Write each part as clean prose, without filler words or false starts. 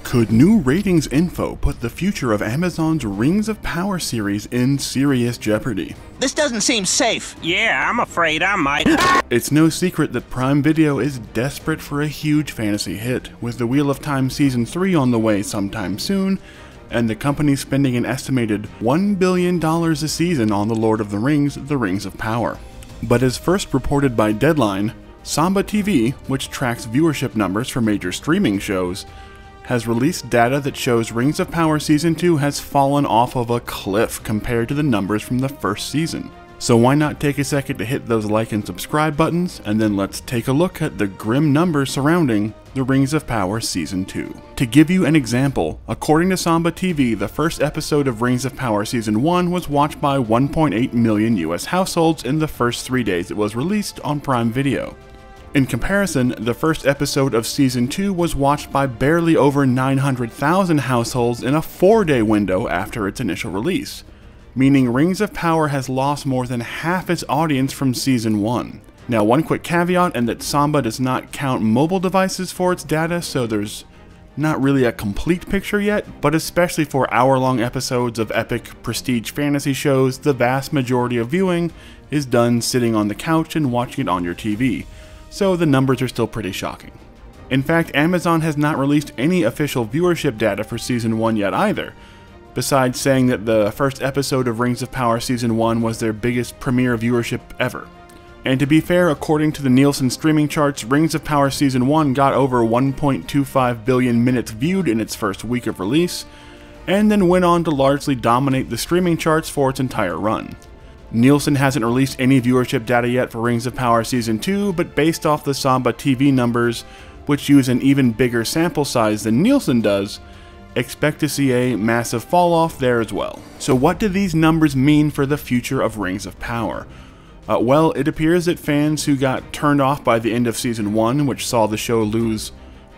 Could new ratings info put the future of Amazon's Rings of Power series in serious jeopardy? This doesn't seem safe. Yeah, I'm afraid I might. It's no secret that Prime Video is desperate for a huge fantasy hit, with The Wheel of Time Season 3 on the way sometime soon, and the company spending an estimated $1 billion a season on The Lord of the Rings of Power. But as first reported by Deadline, Samba TV, which tracks viewership numbers for major streaming shows, has released data that shows Rings of Power Season 2 has fallen off of a cliff compared to the numbers from the first season. So why not take a second to hit those like and subscribe buttons, and then let's take a look at the grim numbers surrounding the Rings of Power Season 2. To give you an example, according to Samba TV, the first episode of Rings of Power Season 1 was watched by 1.8 million US households in the first 3 days it was released on Prime Video. In comparison, the first episode of Season 2 was watched by barely over 900,000 households in a 4-day window after its initial release, meaning Rings of Power has lost more than half its audience from Season 1. Now, one quick caveat, and that Samba does not count mobile devices for its data, so there's not really a complete picture yet, but especially for hour-long episodes of epic prestige fantasy shows, the vast majority of viewing is done sitting on the couch and watching it on your TV. So the numbers are still pretty shocking. In fact, Amazon has not released any official viewership data for Season 1 yet either, besides saying that the first episode of Rings of Power Season 1 was their biggest premiere viewership ever. And to be fair, according to the Nielsen streaming charts, Rings of Power Season 1 got over 1.25 billion minutes viewed in its first week of release, and then went on to largely dominate the streaming charts for its entire run. Nielsen hasn't released any viewership data yet for Rings of Power Season 2, but based off the Samba TV numbers, which use an even bigger sample size than Nielsen does, expect to see a massive fall off there as well. So what do these numbers mean for the future of Rings of Power? Well, it appears that fans who got turned off by the end of Season 1, which saw the show lose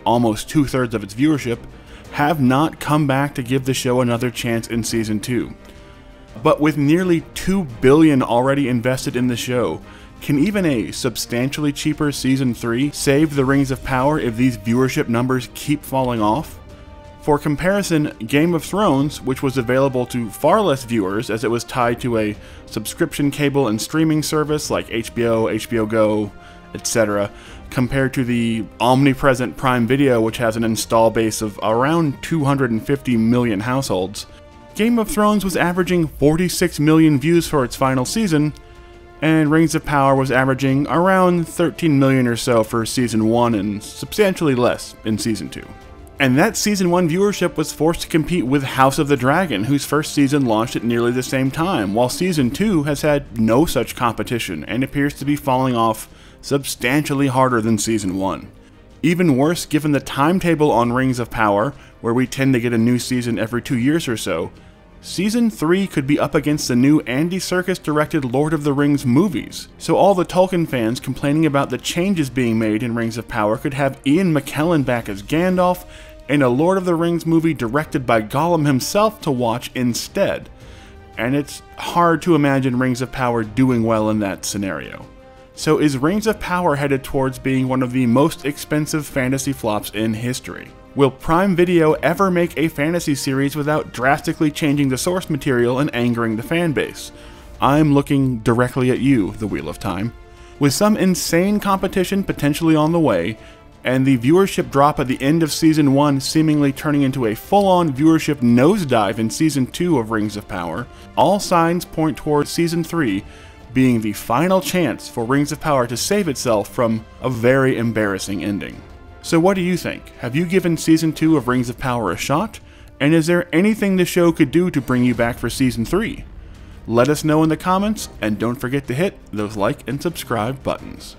almost 2/3 of its viewership, have not come back to give the show another chance in Season 2. But with nearly $2 billion already invested in the show, can even a substantially cheaper Season 3 save the Rings of Power if these viewership numbers keep falling off? For comparison, Game of Thrones, which was available to far less viewers as it was tied to a subscription cable and streaming service like HBO, HBO Go, etc., compared to the omnipresent Prime Video, which has an install base of around 250 million households, Game of Thrones was averaging 46 million views for its final season, and Rings of Power was averaging around 13 million or so for Season 1 and substantially less in Season 2. And that Season 1 viewership was forced to compete with House of the Dragon, whose first season launched at nearly the same time, while Season 2 has had no such competition and appears to be falling off substantially harder than Season 1. Even worse, given the timetable on Rings of Power, where we tend to get a new season every 2 years or so, Season 3 could be up against the new Andy Serkis directed Lord of the Rings movies. So all the Tolkien fans complaining about the changes being made in Rings of Power could have Ian McKellen back as Gandalf, and a Lord of the Rings movie directed by Gollum himself to watch instead. And it's hard to imagine Rings of Power doing well in that scenario. So is Rings of Power headed towards being one of the most expensive fantasy flops in history? Will Prime Video ever make a fantasy series without drastically changing the source material and angering the fanbase? I'm looking directly at you, The Wheel of Time. With some insane competition potentially on the way, and the viewership drop at the end of Season 1 seemingly turning into a full-on viewership nosedive in Season 2 of Rings of Power, all signs point towards Season 3 being the final chance for Rings of Power to save itself from a very embarrassing ending. So what do you think? Have you given Season 2 of Rings of Power a shot? And is there anything the show could do to bring you back for Season 3? Let us know in the comments, and don't forget to hit those like and subscribe buttons.